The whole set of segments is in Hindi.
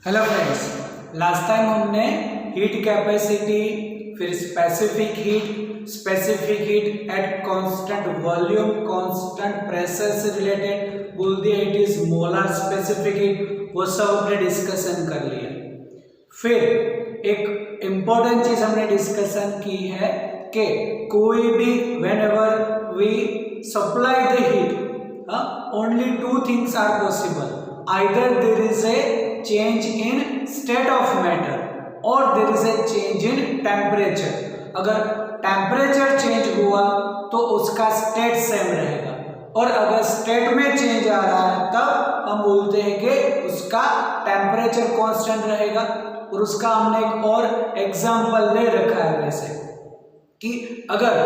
हेलो फ्रेंड्स, लास्ट टाइम हमने हीट कैपेसिटी, फिर specific heat at constant volume, constant pressure से रिलेटेड बोल दिया, it is molar specific heat, वो सब हमने डिस्कशन कर लिया। फिर एक इम्पोर्टेंट चीज हमने डिस्कशन की है कि कोई भी whenever we supply the heat, only two things are possible, either there is a change in state of matter or there is a change in temperature। अगर टेम्परेचर चेंज हुआ तो उसका स्टेट सेम रहेगा, और अगर स्टेट में चेंज आ रहा है तब हम बोलते हैं कि उसका टेम्परेचर कांस्टेंट रहेगा। और उसका हमने एक और एग्जांपल दे रखा है, वैसे कि अगर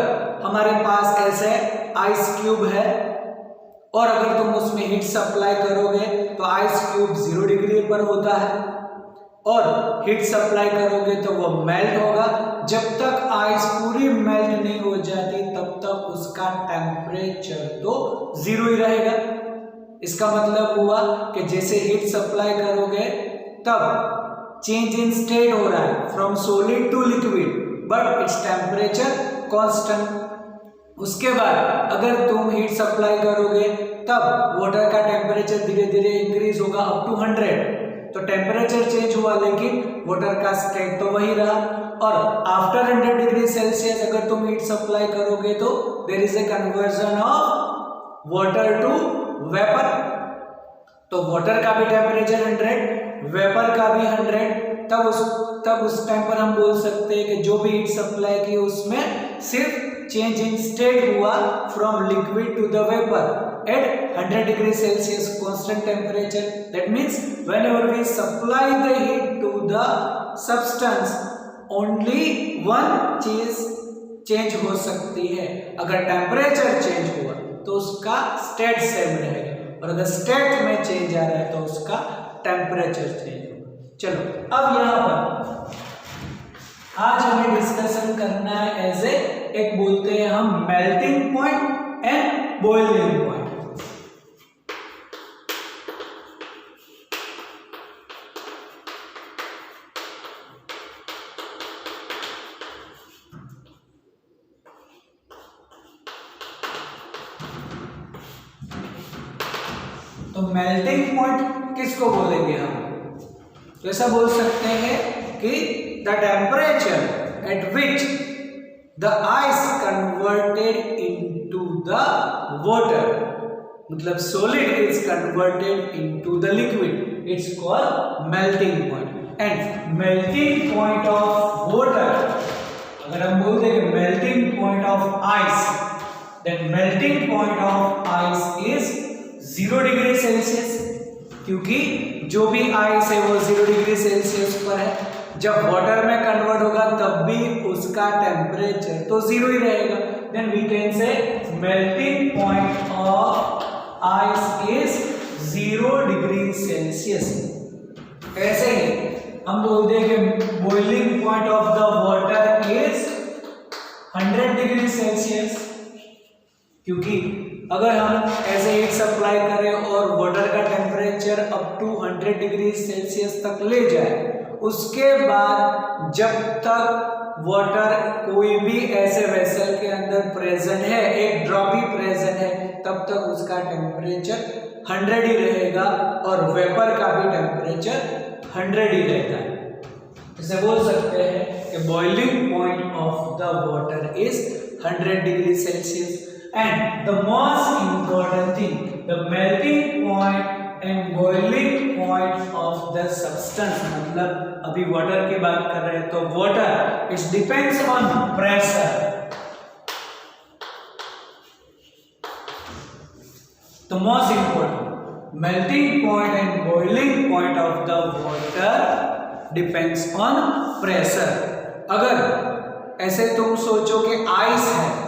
हमारे पास ऐसे आइस क्यूब है और अगर तुम उसमें हीट सप्लाई करोगे तो आइस क्यूब 0 डिग्री पर होता है, और हीट सप्लाई करोगे तो वो मेल्ट होगा। जब तक आइस पूरी मेल्ट नहीं हो जाती तब तक उसका टेम्परेचर तो 0 ही रहेगा। इसका मतलब हुआ कि जैसे हीट सप्लाई करोगे तब चेंज इन स्टेट हो रहा है from solid to liquid, but its temperature constant. उसके बाद अगर तुम हीट सप्लाई करोगे तब वाटर का टेम्परेचर धीरे धीरे इंक्रीज होगा अप टू 100, तो टेम्परेचर चेंज हुआ लेकिन वाटर का स्टेट तो वही रहा। और आफ्टर 100 डिग्री सेल्सियस अगर तुम हीट सप्लाई करोगे तो there is a conversion of water to vapour, तो वाटर का भी टेम्परेचर 100, वेपर का भी 100, तब उस टाइम पर हम बोल सकते हैं कि जो भी हीट सप्लाई की उसमें सिर्फ चेंज इन स्टेट हुआ from liquid to the vapour at 100 degree Celsius constant temperature. That means whenever we supply the heat to the substance only one चीज चेंज हो सकती है, अगर टेम्परेचर चेंज हुआ तो उसका स्टेट सेम रहेगा, और अगर स्टेट में चेंज आ रहा है तो उसका टेम्परेचर चेंज होगा। चलो अब यहाँ पर आज हमें डिस्कशन करना है एज एक बोलते हैं हम melting point and boiling point. तो मेल्टिंग पॉइंट किसको बोलेंगे हम? तो ऐसा बोल सकते हैं कि the temperature at which the ice converted into the water, मतलब solid is converted into the liquid, it's called melting point। and melting point of water, अगर हम बोल दें melting point of ice, then melting point of ice is 0 degree Celsius, क्योंकि जो भी आइस है वो 0 डिग्री सेल्सियस पर है। जब वाटर में कन्वर्ट होगा तब भी उसका टेम्परेचर तो 0 ही रहेगा। Then we can say melting point of ice is 0 degree Celsius. ऐसे ही हम बोलते हैं कि boiling point of the water is 100 degree Celsius, क्योंकि अगर हम ऐसे हीट सप्लाई करें और वाटर का temperature up to 100 degree Celsius तक ले जाए, उसके बाद जब तक वाटर कोई भी ऐसे वेसल के अंदर प्रेजेंट है, एक ड्रॉप ही प्रेजेंट है, तब तक उसका टेम्परेचर 100 ही रहेगा, और वेपर का भी टेम्परेचर 100 ही रहता है। इसे बोल सकते हैं कि boiling point of the water is 100 degree Celsius. And the most important thing, the melting point and boiling point of the substance, मतलब अभी वाटर की बात कर रहे हैं तो water it depends on pressure. तो most important, melting point and boiling point of the water depends on pressure. अगर ऐसे तुम सोचो कि आइस है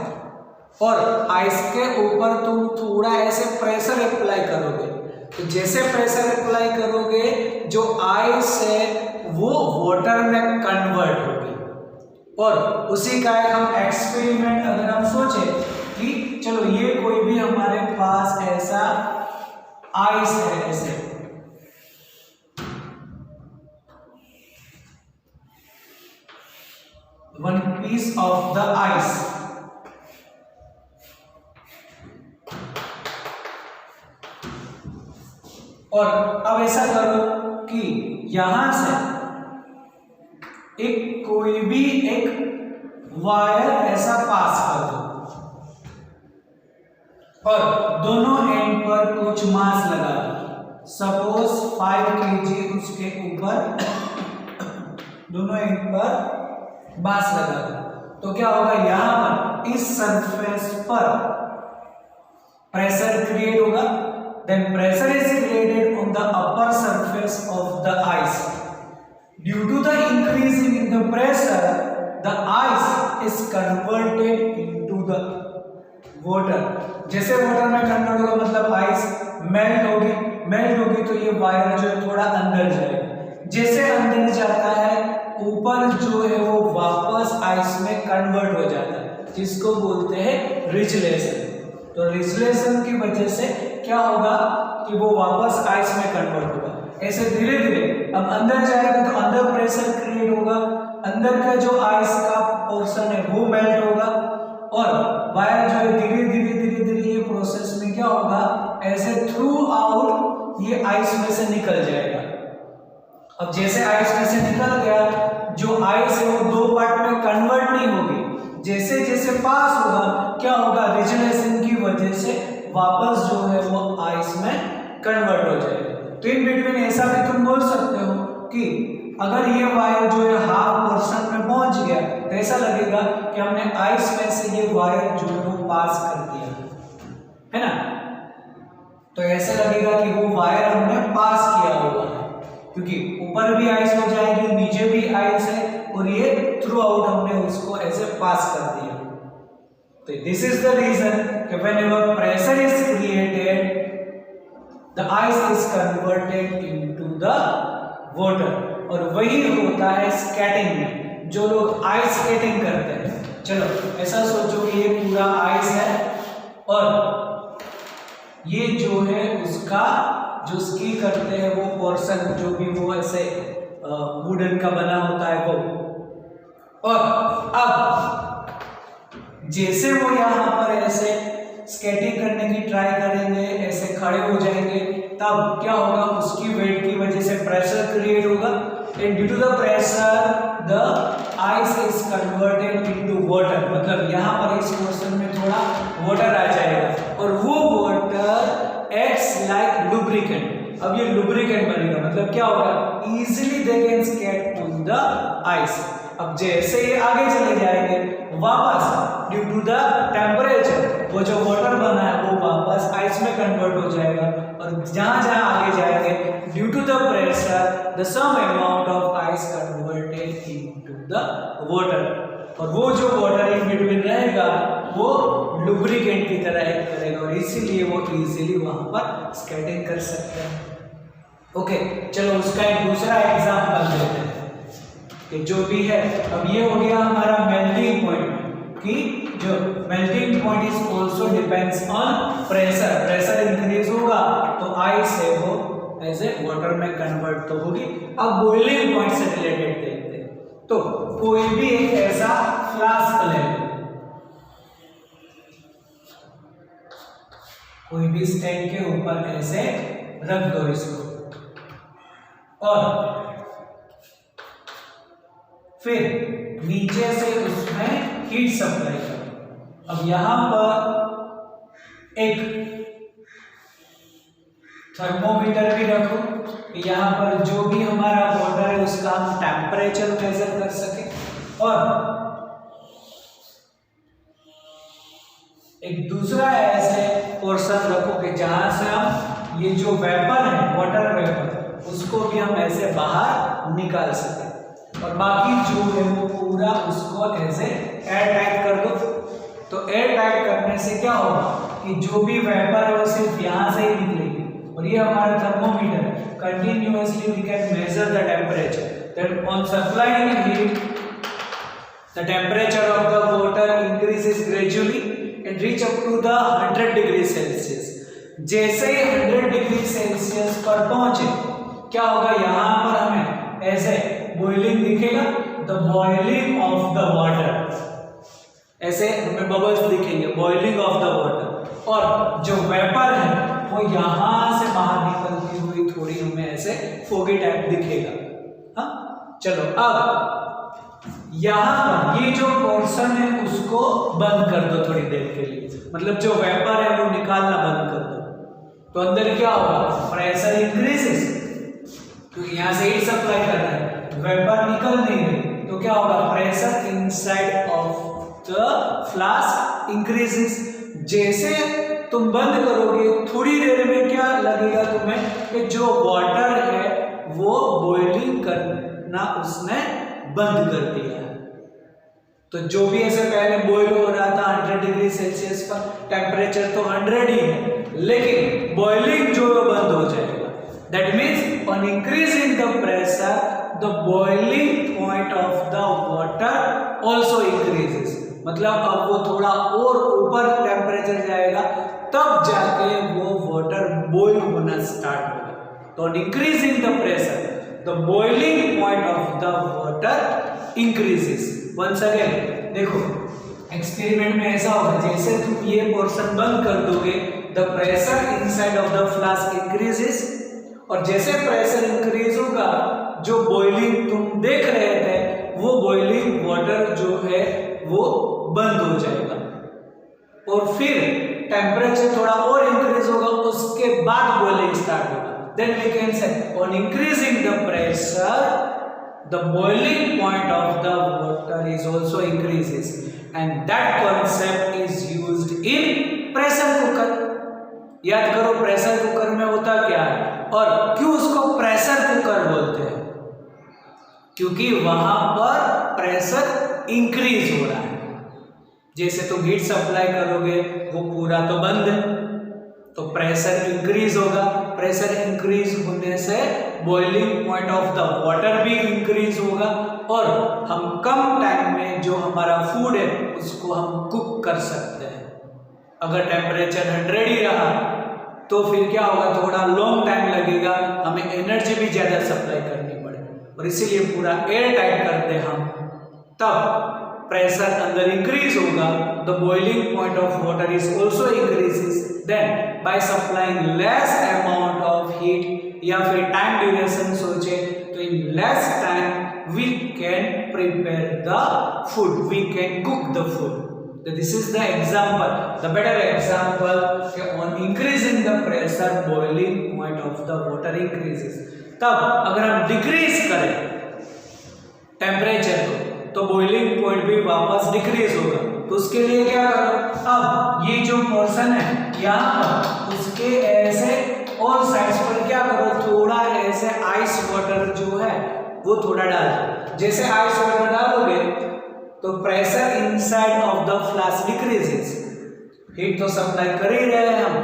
और आइस के ऊपर तुम थोड़ा ऐसे प्रेशर अप्लाई करोगे, तो जैसे प्रेशर अप्लाई करोगे जो आइस है वो वाटर में कन्वर्ट होगी। और उसी का हम एक्सपेरिमेंट अगर हम सोचे कि चलो ये कोई भी हमारे पास ऐसा आइस है, ऐसे increase of the ice. और अब ऐसा करो कि यहां से एक कोई भी एक वायर ऐसा पास कर दो और दोनों एंड पर कुछ मास लगा दो। सपोज 5 kg उसके ऊपर दोनों एंड पर मास लगा दो, तो क्या होगा, यहां पर इस सरफेस पर प्रेशर क्रिएट होगा। Then pressure is created on the upper surface of the ice. Due to the increasing in the pressure, the ice is converted into the water. जैसे वाटर में कन्वर्ट होगा मतलब आइस मेल्ट होगी तो ये वायर जो है थोड़ा अंदर जाएगा। जैसे अंदर जाता है ऊपर जो है वो वापस आइस में कन्वर्ट हो जाता है, जिसको बोलते हैं रिजलेशन। तो रिजलेशन की वजह से क्या होगा कि वो वापस आइस में कन्वर्ट होगा। ऐसे धीरे धीरे अब अंदर जाएगा तो अंदर प्रेशर क्रिएट होगा, अंदर का जो आइस का पोर्शन है वो मेल्ट होगा और वायर जो है धीरे धीरे ये प्रोसेस में क्या होगा, ऐसे थ्रू आउट ये आइस में से निकल जाएगा। अब जैसे आइस में से निकल गया, जो आइस है वो दो पार्ट में कन्वर्ट नहीं होगी। जैसे जैसे पास होगा क्या होगा, रिजलेशन की वजह से वापस जो है वो आइस में कन्वर्ट हो जाएगा। तो इन बिटवीन ऐसा भी तुम बोल सकते हो कि अगर ये वायर जो है हाफ पोर्शन में पहुंच गया तो ऐसा लगेगा कि हमने आइस में से ये वायर जो है वो पास कर दिया है ना। तो ऐसे लगेगा कि वो वायर हमने पास किया होगा, क्योंकि ऊपर भी आइस हो जाएगी, नीचे भी आइस है और ये थ्रू आउट हमने उसको ऐसे पास कर दिया। तो दिस इज द रीजन कि whenever pressure is created the ice is converted into the water। और वही होता है स्केटिंग में, जो लोग आइस स्केटिंग करते हैं। चलो ऐसा सोचो कि ये पूरा आइस है और ये जो है उसका जो स्की करते हैं वो पोर्शन जो भी वो ऐसे वुडन का बना होता है वो। और अब जैसे वो यहाँ पर ऐसे स्केटिंग करने की ट्राई करेंगे, ऐसे खड़े हो जाएंगे, तब क्या होगा, उसकी वेट की वजह से प्रेशर क्रिएट होगा and due to the pressure the ice is converted into water. मतलब यहाँ पर इस पोर्शन में थोड़ा वाटर आ जाएगा और वो वाटर एक्ट्स लाइक लुब्रिकेंट। अब ये लुब्रिकेंट बनेगा, मतलब क्या होगा, easily they can skate on the ice. अब जैसे ये आगे चले जाएंगे वापस ड्यू टू द टेम्परेचर वो जो वाटर बना है वो वापस आइस में कन्वर्ट हो जाएगा और जहां जहां आगे जाएंगे due to the pressure the some amount of ice converted into the water. और वो जो वाटर इन बिटवीन रहेगा वो लुब्रिकेंट की तरह एक्ट करेगा और इसीलिए वो इजीली वहां पर स्केटिंग कर सकते हैं। ओके, चलो उसका एक दूसरा एग्जांपल लेते हैं कि जो भी है। अब ये हो गया हमारा मेल्टिंग पॉइंट कि जो melting point is also depends on pressure. Pressure increase होगा तो आइस है वो एज ए वाटर में कन्वर्ट तो होगी। अब बॉइलिंग पॉइंट से रिलेटेड देखते हैं। तो कोई भी एक ऐसा फ्लास्क ले लो, कोई भी स्टैंड के ऊपर ऐसे रख दो इसको और फिर नीचे से उसमें हीट सप्लाई करो। अब यहां पर एक थर्मोमीटर भी रखो कि यहां पर जो भी हमारा वाटर है उसका हम टेम्परेचर मेजर कर सके और एक दूसरा ऐसे पोर्शन रखो कि जहां से हम ये जो वेपर है वाटर वेपर उसको भी हम ऐसे बाहर निकाल सके और बाकी जो है वो पूरा उसको ऐसे एयर टाइट कर दो। तो एयर टाइट करने से क्या होगा कि जो भी वेपर है वो सिर्फ यहाँ से ही निकलेगी और ये हमारा थर्मोमीटर है। Continuously we can measure the temperature that on supplying heat the temperature of the water increases gradually and reach up to the 100 degree Celsius. जैसे ही 100 डिग्री सेल्सियस पर पहुंचे क्या होगा, यहाँ पर हमें ऐसे बॉइलिंग दिखेगा। The boiling of the water, ऐसे हमें बबल्स दिखेंगे, बॉइलिंग ऑफ द वाटर, और जो वेपर है वो यहां से बाहर निकलती हुई थोड़ी हमें ऐसे फोगी टाइप दिखेगा। हाँ चलो, अब यहां पर ये जो पोर्शन है उसको बंद कर दो थोड़ी देर के लिए, मतलब जो वेपर है वो निकालना बंद कर दो, तो अंदर क्या होगा, प्रेशर इंक्रीजेस, क्योंकि यहां से हीट सप्लाई कर रहा है, वेपर निकल नहीं रही, तो क्या होगा, pressure inside of the flask increases. जैसे तुम बंद करोगे थोड़ी देर में क्या लगेगा तुम्हें कि जो वाटर है वो बॉइलिंग करना उसने बंद कर दिया है। तो जो भी ऐसे पहले बॉइल हो रहा था 100 डिग्री सेल्सियस पर, टेम्परेचर तो 100 ही है, लेकिन बॉइलिंग जो है बंद हो जाएगा। That means on increasing the pressure the boiling point of the water also increases, मतलब अब वो थोड़ा और ऊपर टेम्परेचर जाएगा तब जाके वो वाटर बॉइल होना स्टार्ट होगा। तो increasing the pressure the boiling point of the water increases. Once again देखो, एक्सपेरिमेंट में ऐसा होगा, जैसे तुम ये पोर्शन बंद कर दोगे the pressure inside of the flask increases, और जैसे प्रेशर इंक्रीज होगा जो बॉइलिंग तुम देख रहे थे वो बॉइलिंग वाटर जो है वो बंद हो जाएगा, और फिर टेम्परेचर थोड़ा और इंक्रीज होगा, उसके बाद बॉइलिंग स्टार्ट होगा। Then we can say on increasing the pressure the boiling point of the water is also increases, and that concept is used in pressure cooker। याद करो प्रेशर कुकर में होता क्या है और क्यों उसको प्रेशर कुकर बोलते हैं, क्योंकि वहां पर प्रेशर इंक्रीज हो रहा है। जैसे तुम हीट सप्लाई करोगे वो पूरा तो बंद है, तो प्रेशर इंक्रीज होगा, प्रेशर इंक्रीज होने से boiling point of the water भी इंक्रीज होगा, और हम कम टाइम में जो हमारा फूड है उसको हम कुक कर सकते हैं। अगर टेम्परेचर 100 ही रहा तो फिर क्या होगा, थोड़ा लॉन्ग टाइम लगेगा, हमें एनर्जी भी ज्यादा सप्लाई करनी पड़े, और इसीलिए पूरा एयर टाइट करते हम, तब प्रेशर अंदर इंक्रीज होगा, the boiling point of water is also increases. Then by supplying less amount of heat, या फिर टाइम ड्यूरेशन सोचे तो in less time we can prepare the food, we can cook the food. So this is the example, the better example on increasing the pressure, boiling point of the water increases। तब अगर हम डिक्रीज करें टेम्परेचर को तो बॉइलिंग पॉइंट भी वापस डिक्रीज होगा, तो उसके लिए क्या करो, अब ये जो पोर्शन है यहाँ पर उसके ऐसे और साइड्स पर क्या करो, थोड़ा ऐसे आइस वाटर जो है वो थोड़ा डाल दो। जैसे आइस वाटर डालोगे तो pressure inside of the flask decreases, heat तो सप्लाई कर ही रहे हैं हम,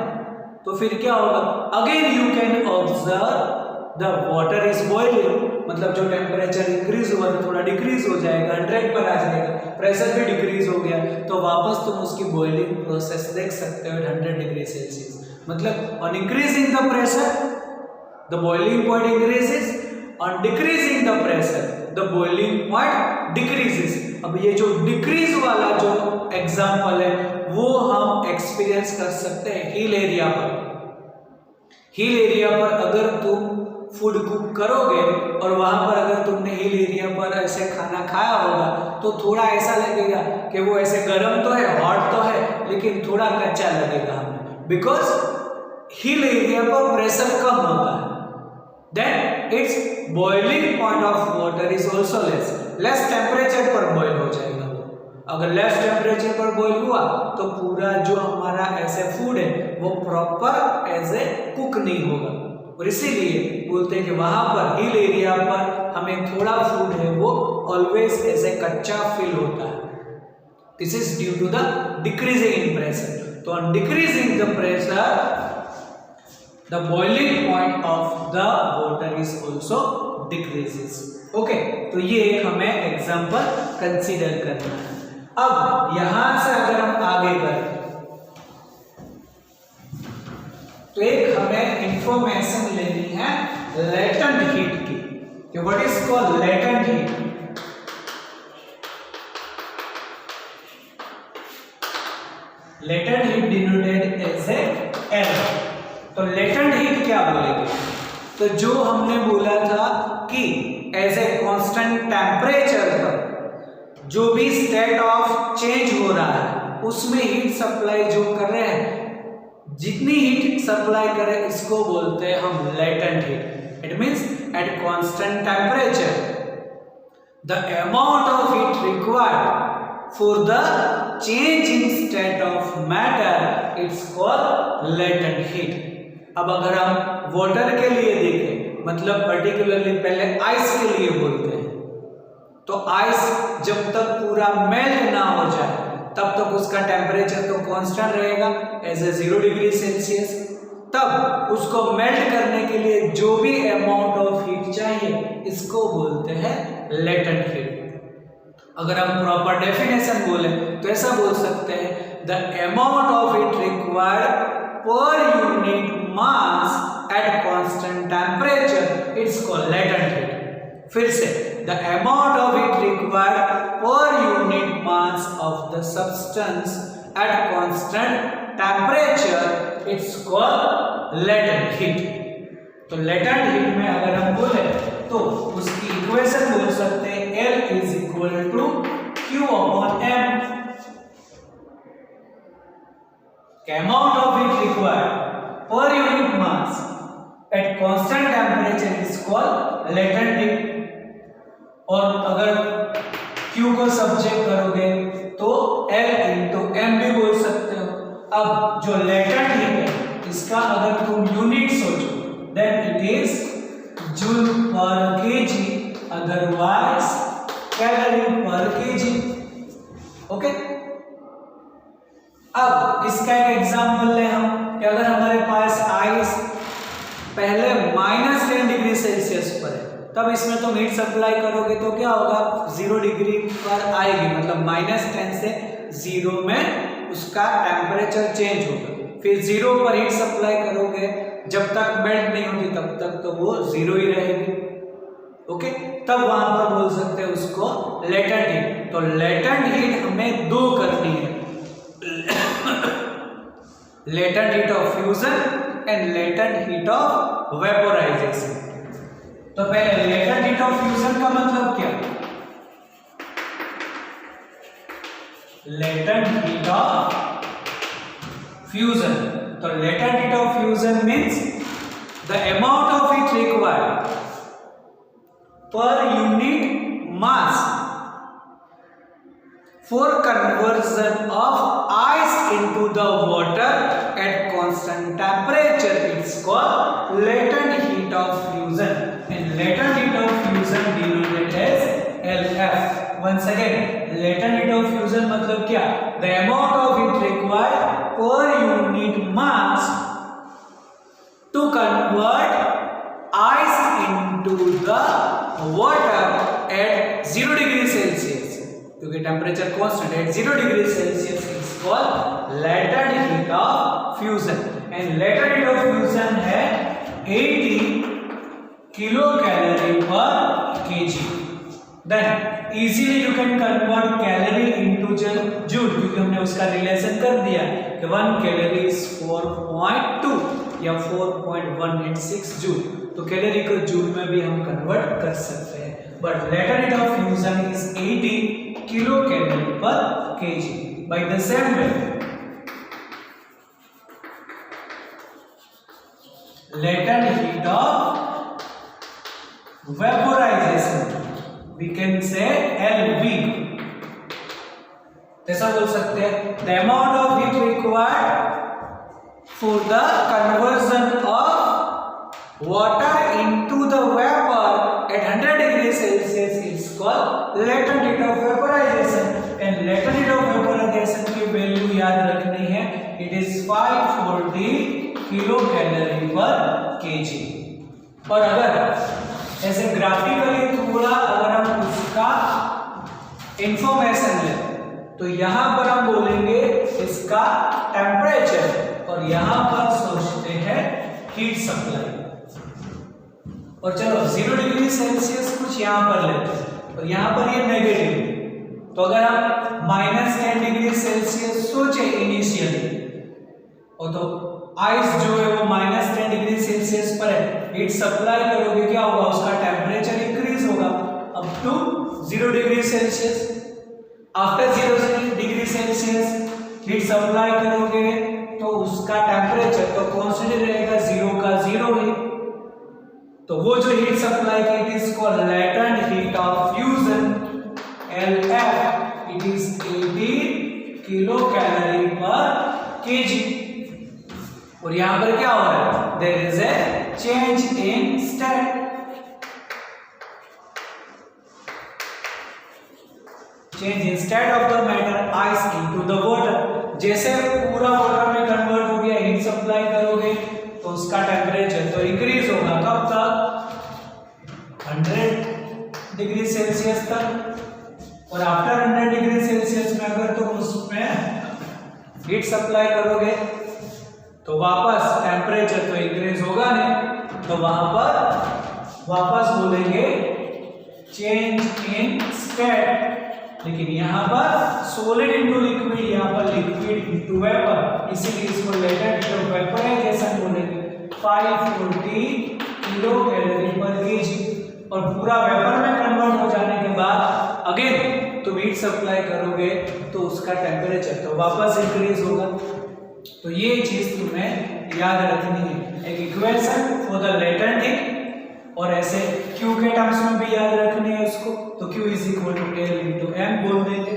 तो फिर क्या होगा, again you can observe the water is boiling, मतलब जो टेम्परेचर इंक्रीज हुआ तो थोड़ा डिक्रीज हो जाएगा, 100 पर आ जाएगा, प्रेशर भी डिक्रीज हो गया, तो वापस तुम उसकी बॉइलिंग प्रोसेस देख सकते हो 100 डिग्री सेल्सियस। मतलब on increasing the pressure the boiling point increases, on decreasing the pressure the boiling point decreases. अब ये जो डिक्रीज वाला जो एग्जांपल है वो हम एक्सपीरियंस कर सकते हैं हिल एरिया पर। हिल एरिया पर अगर तुम फूड कुक करोगे और वहां पर अगर तुमने हिल एरिया पर ऐसे खाना खाया होगा तो थोड़ा ऐसा लगेगा कि वो ऐसे गर्म तो है, हॉट तो है, लेकिन थोड़ा कच्चा लगेगा हमें, बिकॉज हिल एरिया पर प्रेशर कम होता है। Then its boiling point of water is also less temperature पर बॉइल हो जाएगा। अगर लेस टेम्परेचर पर बॉइल हुआ तो पूरा जो हमारा ऐसे फूड है वो प्रॉपर एज ए कुक नहीं होगा, और इसीलिए बोलते हैं कि वहां पर हिल एरिया पर हमें थोड़ा फूड है वो ऑलवेज ऐसे कच्चा फील होता है। This is due to the decreasing in pressure. तो on decreasing the pressure the boiling point of the water is also decreases। Okay, तो ये एक हमें एग्जांपल कंसीडर करना है। अब यहां से अगर हम आगे बढ़ें तो एक हमें इंफॉर्मेशन लेनी है लेटेंट हीट की, कि what is called latent heat. Latent heat denoted as a L. तो लेटेंट हीट क्या बोलेंगे? तो जो हमने बोला था कि एज ए कांस्टेंट टेम्परेचर पर जो भी स्टेट ऑफ चेंज हो रहा है उसमें हीट सप्लाई जो कर रहे हैं, जितनी हीट सप्लाई करें इसको बोलते हैं हम latent heat. It means at constant temperature the amount of heat required for the change in state of matter it's called latent heat। अब अगर हम वाटर के लिए देखें, मतलब पर्टिकुलरली पहले आइस के लिए बोलते हैं, तो आइस जब तक पूरा मेल्ट ना हो जाए तब तक उसका टेम्परेचर तो कांस्टेंट रहेगा एज ए 0 डिग्री सेल्सियस। तब उसको मेल्ट करने के लिए जो भी अमाउंट ऑफ हीट चाहिए इसको बोलते हैं लेटेंट हीट। अगर हम प्रॉपर डेफिनेशन बोले तो ऐसा बोल सकते हैं the amount of heat required per unit mass at constant temperature it's called latent heat. फिर से the amount of heat required per unit mass of the substance at constant temperature it's called latent heat. तो लेटेंट हीट में अगर हम बोले तो उसकी इक्वेशन बोल सकते हैं L is equal to Q upon M। Amount of heat required per unit mass at constant temperature is called latent heat। और अगर Q को सब्जेक्ट करोगे तो L into M भी बोल सकते हो। अब जो लेटेंट हीट है इसका अगर तुम यूनिट सोचो then it is जूल पर KG, otherwise calorie per KG. Okay, अब इसका एक एग्जांपल ले हम कि अगर हमारे पास आइस पहले -10 डिग्री सेल्सियस पर है, तब इसमें तुम हीट सप्लाई करोगे तो क्या होगा, 0 डिग्री पर आएगी, मतलब -10 से 0 में उसका टेम्परेचर चेंज होगा। फिर 0 पर हीट सप्लाई करोगे, जब तक मेल्ट नहीं होती तब तक तो वो 0 ही रहेगी। ओके, तब वहां पर बोल सकते हैं उसको लेटेंट हीट। तो लेटेंट हीट हमें दो करनी है, latent heat of fusion and latent heat of vaporisation. तो पहले लेटेंट हीट ऑफ फ्यूजन का मतलब क्या? Latent heat of fusion. तो latent heat of fusion means the amount of heat required per unit mass for conversion of ice into the water at constant temperature. It's called latent heat of fusion, and latent heat of fusion denoted as LF. Once again, latent heat of fusion मतलब क्या? The amount of heat required per unit mass to convert ice into the water at 0 degree Celsius, क्योंकि temperature constant at 0 degree Celsius is called latent heat of fusion, and latent heat of fusion है 80 किलो कैलोरी पर kg। Then easily you can convert calorie into joule, क्योंकि हमने उसका रिलेशन कर दिया कि 1 कैलोरी is 4.2 या 4.186 जूल। तो कैलोरी को जूल में भी हम कन्वर्ट कर सकते हैं, but latent heat of fusion is 80 kilo calorie per KG. By the same way latent heat of vaporisation we can say LV। ऐसा बोल सकते हैं the amount of heat required for the conversion of water into the vapor at 100 degree Celsius is called latent heat of vaporization, and latent heat of vaporization की वैल्यू याद रखनी है, it is 540 kilo calorie per KG. और अगर ऐसे ग्राफिकली थोड़ा अगर हम उसका इंफॉर्मेशन लें तो यहां पर हम बोलेंगे इसका टेम्परेचर और यहां पर सोचते हैं हीट सप्लाई। और चलो 0 डिग्री सेल्सियस कुछ यहां पर लेते हैं और यहां पर ये नेगेटिव, तो अगर हम -10 डिग्री सेल्सियस सोचे इनिशियली, और तो आइस जो है वो -10 डिग्री सेल्सियस पर है, हीट सप्लाई करोगे क्या होगा, उसका टेम्परेचर इंक्रीज होगा up to 0 degree Celsius. After 0 degree Celsius heat supply करोगे तो उसका टेम्परेचर तो कांस्टेंट रहेगा, 0 का 0 ही। तो वो जो हीट सप्लाई की, it is called latent heat of fusion, LF, it is 80 kilo calorie per KG. और यहां पर क्या हो रहा है, there is a change in state, change in state of the matter ice into the water. जैसे पूरा वाटर में कन्वर्ट हो गया, हीट सप्लाई करोगे तो उसका टेम्परेचर तो इंक्रीज होगा, कब तक, 100 डिग्री सेल्सियस तक। और आफ्टर 100 डिग्री सेल्सियस में अगर तुम उसमें हीट सप्लाई करोगे तो वापस टेम्परेचर तो इंक्रीज होगा नहीं, तो वहां पर वापस बोलेंगे चेंज इन स्टेट। लेकिन यहाँ पर सॉलिड इनटू लिक्विड, यहाँ पर लिक्विड इनटू वेपर, इसीलिए इसको लेटेंट हीट ऑफ वेपराइजेशन बोलेंगे। 540 किलो कैलोरी पर केजी। और पूरा वेपर में कन्वर्ट हो जाने के बाद अगेन तुम हीट सप्लाई करोगे तो उसका टेम्परेचर तो वापस इंक्रीज होगा। तो ये चीज तुम्हें याद रखनी है, एक equation for the latent heat, और ऐसे Q के टर्म्स में भी याद रखनी है उसको, तो Q is equal to L into M बोल देंगे।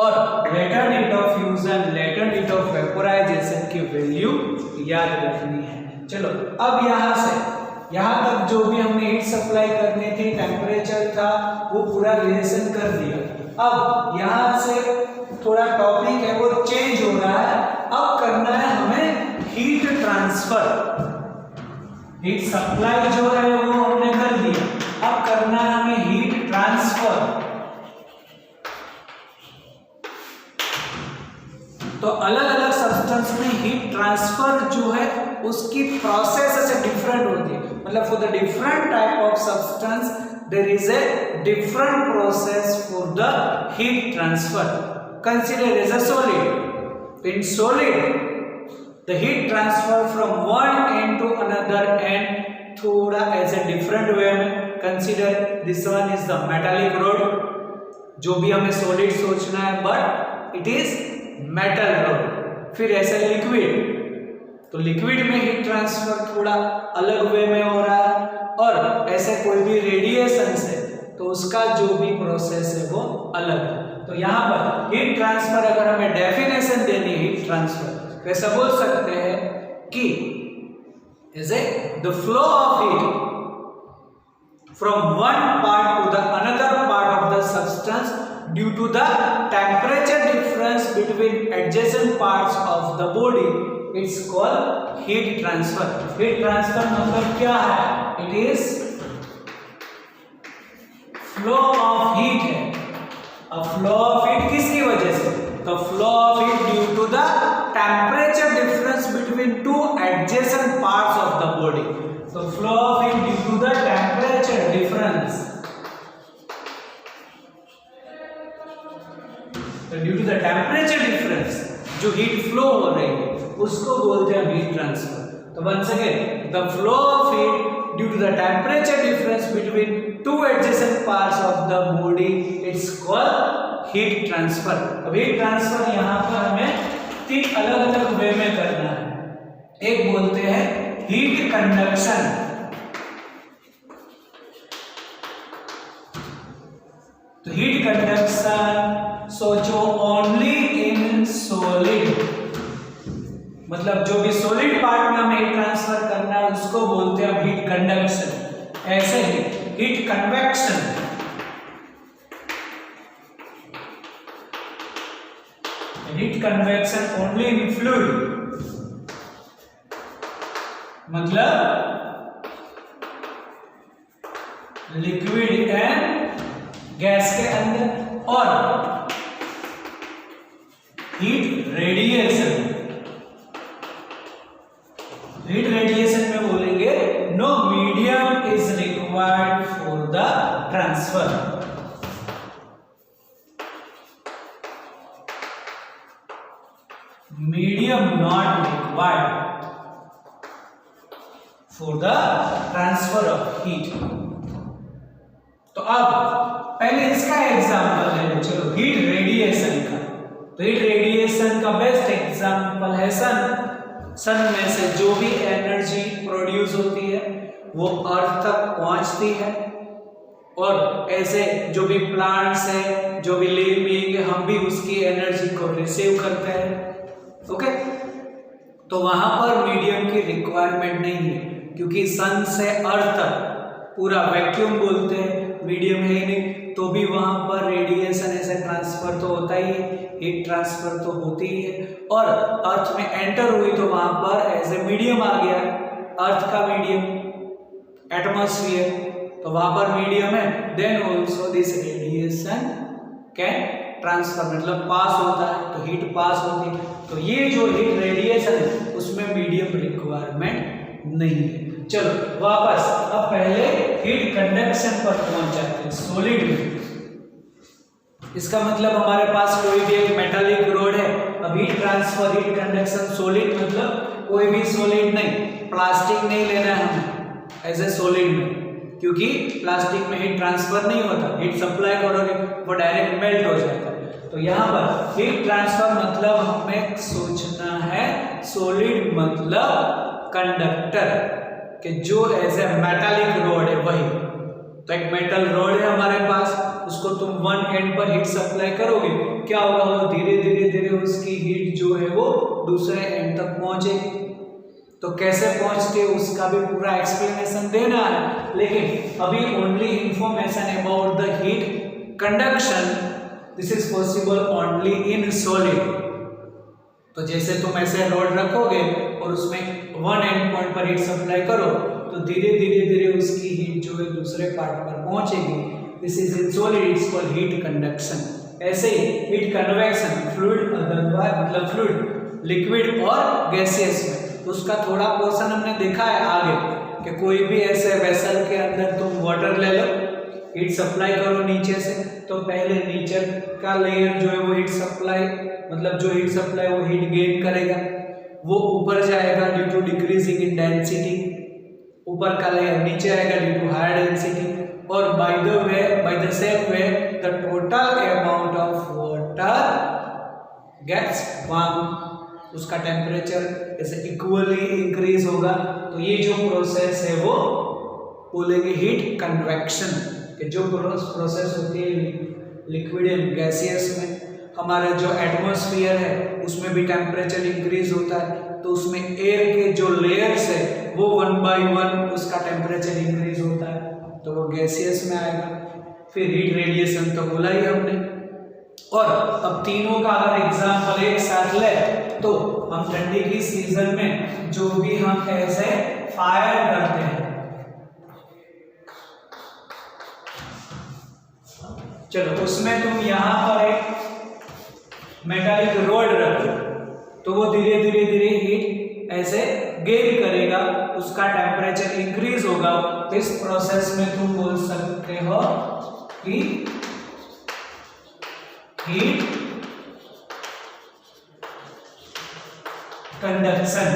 और latent heat of fusion, latent heat of vaporisation की वैल्यू याद रखनी है। चलो अब यहाँ से यहाँ तक जो भी हमने हीट सप्लाई करनी थी, टेम्परेचर था, वो पूरा रिलेशन कर दिया। अब यहाँ से थोड़ा टॉपिक है वो चेंज हो रहा है, अब करना है हमें हीट ट्रांसफर। हीट सप्लाई जो है वो हमने कर दिया, अब करना है हमें हीट ट्रांसफर। तो अलग अलग सब्सटेंस में हीट ट्रांसफर जो है उसकी प्रोसेस से डिफरेंट होती है, मतलब for the different type of substance there is a different process for the heat transfer. Consider as a solid. In solid the heat transfer from one end to another end थोड़ा as a different way में, consider this one is the metallic rod, जो भी हमें solid सोचना है but it is metal rod। फिर ऐसे liquid, तो liquid में heat transfer थोड़ा अलग वे में हो रहा है, और ऐसे कोई भी radiation से तो उसका जो भी प्रोसेस है वो अलग है। तो यहाँ पर हीट ट्रांसफर अगर हमें डेफिनेशन देनी है हीट ट्रांसफर, ऐसा बोल सकते हैं कि is it the flow of heat from one part to the another part of the substance due to the temperature difference between adjacent parts of the body, it's called heat transfer। heat transfer मतलब क्या है, it is flow of heat है। अब flow of heat किसकी वजह से, तो flow of heat due to the temperature difference between two adjacent parts of the body। so flow of heat due to the temperature difference, तो due to the temperature difference जो heat flow हो रही है उसको बोलते हैं heat transfer। तो once again the flow of heat due to the temperature difference between two adjacent parts of the body, it's called heat transfer। अब heat transfer यहाँ पर हमें तीन अलग अलग वे में करना है। एक बोलते हैं हीट कंडक्शन, तो हीट कंडक्शन सोचो ओनली इन सॉलिड, मतलब जो भी सॉलिड पार्ट में हमें हीट ट्रांसफर करना है उसको बोलते हैं हीट कंडक्शन। ऐसे ही heat convection, heat convection only in fluid, मतलब लिक्विड एंड गैस के अंदर। और हीट रेडिएशन, हीट रेडिएशन में बोलेंगे no medium is required for the transfer. medium not required for the transfer of heat। तो अब पहले इसका एग्जांपल ले लो, चलो हीट रेडिएशन का। तो हीट रेडिएशन का बेस्ट एग्जांपल है सन। सन में से जो भी एनर्जी प्रोड्यूस होती है वो अर्थ तक पहुंचती है, और ऐसे जो भी प्लांट्स है, जो भी लिविंग है, हम भी उसकी एनर्जी को रिसीव करते हैं। ओके, तो वहां पर मीडियम की रिक्वायरमेंट नहीं है, क्योंकि सन से अर्थ तक पूरा वैक्यूम बोलते हैं, मीडियम है ही नहीं, तो भी वहां पर रेडिएशन ऐसे ट्रांसफर तो होता ही है, हीट ट्रांसफर तो होती ही है। और अर्थ में एंटर हुई तो वहां पर एज ए मीडियम आ गया, अर्थ का मीडियम एटमॉस्फेयर, तो वहां पर मीडियम है, then also this radiation can transfer, मतलब पास होता है, तो हीट पास होती है। तो ये जो हीट रेडिएशन है उसमें मीडियम रिक्वायरमेंट नहीं है। चलो वापस, अब पहले हीट कंडक्शन पर पहुंच जाते हैं, सॉलिड में। इसका मतलब हमारे पास कोई भी एक मेटालिक रोड है, अब heat transfer, heat conduction, solid मतलब कोई भी सॉलिड नहीं, प्लास्टिक नहीं लेना है हमें एज ए सॉलिड में, क्योंकि प्लास्टिक में हीट ट्रांसफर नहीं होता, हीट सप्लाई करोगे वो डायरेक्ट मेल्ट हो जाता है। तो यहाँ पर हीट ट्रांसफर मतलब हमें सोचना है सॉलिड मतलब कंडक्टर, कि जो एज ए मेटालिक रोड है वही। तो एक मेटल रोड है हमारे पास, उसको तुम वन एंड पर हीट सप्लाई करोगे, क्या होगा, वो धीरे धीरे धीरे उसकी हीट जो है वो दूसरे एंड तक पहुंचेगी। तो कैसे पहुंचती है उसका भी पूरा एक्सप्लेनेशन देना है, लेकिन अभी only information about the heat conduction, this is possible only in solid. तो जैसे तुम ऐसे रोड रखोगे और उसमें वन एंड पॉइंट पर हीट सप्लाई करो, तो धीरे धीरे धीरे उसकी हीट जो है दूसरे पार्ट पर पहुंचेगी, this is in solid, it's called heat conduction. ऐसे ही हीट कन्वेक्शन, फ्लूइड अदरवाइज मतलब फ्लूइड, लिक्विड और गैसियस में, तो उसका थोड़ा पोर्शन हमने देखा है आगे, कि कोई भी ऐसे वेसल के अंदर तुम वाटर ले लो, हीट सप्लाई करो नीचे से, तो पहले नीचे का लेयर जो है वो हीट सप्लाई, मतलब जो हीट सप्लाई वो हीट गेन करेगा, वो ऊपर जाएगा due to decreasing in density, ऊपर का लेयर नीचे आएगा ड्यू टू हायर डेंसिटी, और by the same way the total amount of water gets warm, उसका टेम्परेचर ऐसे इक्वली इंक्रीज होगा। तो ये जो प्रोसेस है वो बोलेंगे हीट कन्वेक्शन, कि जो प्रोसेस होती है लिक्विड एंड गैसियस में। हमारे जो एटमॉस्फेयर है उसमें भी टेम्परेचर इंक्रीज होता है, तो उसमें एयर के जो लेयर्स है वो वन बाय वन उसका टेम्परेचर इंक्रीज होता है, तो वो गैसियस में आएगा। फिर हीट रेडिएशन तो बोला ही हमने। और अब तीनों का अगर एग्जाम्पल एक साथ ले, तो हम ठंडी की सीजन में जो भी हम ऐसे फायर करते हैं, चलो उसमें तुम यहाँ पर एक मेटालिक रोड रखो, तो वो धीरे धीरे धीरे हीट ऐसे गेन करेगा, उसका टेम्परेचर इंक्रीज होगा। तो इस प्रोसेस में तुम बोल सकते हो कि हीट कंडक्शन।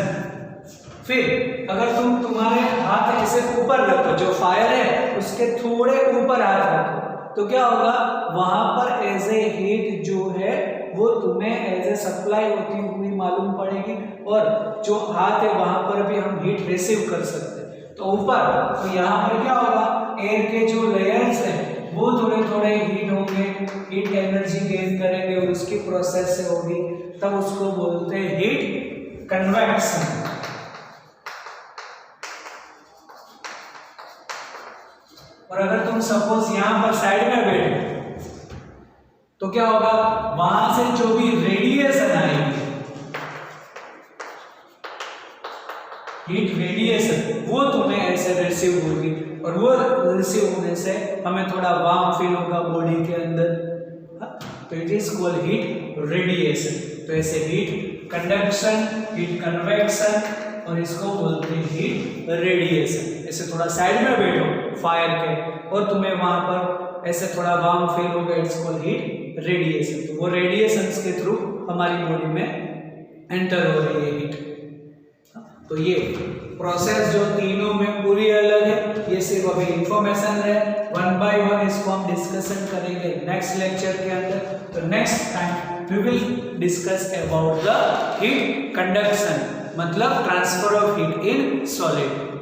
फिर अगर तुम्हारे हाथ ऐसे ऊपर रखो, जो फायर है उसके थोड़े ऊपर हाथ रखो, तो क्या होगा, वहां पर एज ए हीट जो है वो तुम्हें एज ए सप्लाई होती हुई मालूम पड़ेगी, और जो हाथ है वहां पर भी हम हीट रिसीव कर सकते हैं। तो ऊपर, तो यहाँ पर क्या होगा, एयर के जो लेयर्स हैं वो थोड़े थोड़े हीट होंगे, हीट एनर्जी गेन करेंगे और उसकी प्रोसेस से होगी, तब उसको बोलते हैं हीट कन्वेक्शन। और अगर तुम सपोज यहां पर साइड में बैठे, तो क्या होगा, वहां से जो भी रेडिएशन आएगी, हीट रेडिएशन, वो तुम्हें ऐसे रिसीव होगी, और वो रिसीव होने से हमें थोड़ा वार्म फील होगा बॉडी के अंदर, तो it is called heat radiation. तो ऐसे हीट कंडक्शन, हीट कन्वेक्शन, और इसको बोलते हैं हीट रेडिएशन। ऐसे थोड़ा साइड में बैठो फायर के, और तुम्हें वहां पर ऐसे थोड़ा वार्म फील होगा, इट्स कॉल्ड हीट रेडिएशन। तो वो रेडिएशंस के थ्रू हमारी बॉडी में एंटर हो रही है हीट। तो ये प्रोसेस जो तीनों में पूरी अलग है, ये सिर्फ अभी इंफॉर्मेशन है, 1 by 1 इसको हम डिस्कशन करेंगे नेक्स्ट लेक्चर के अंदर। तो next time we will discuss about the heat conduction, मतलब transfer of heat in solid.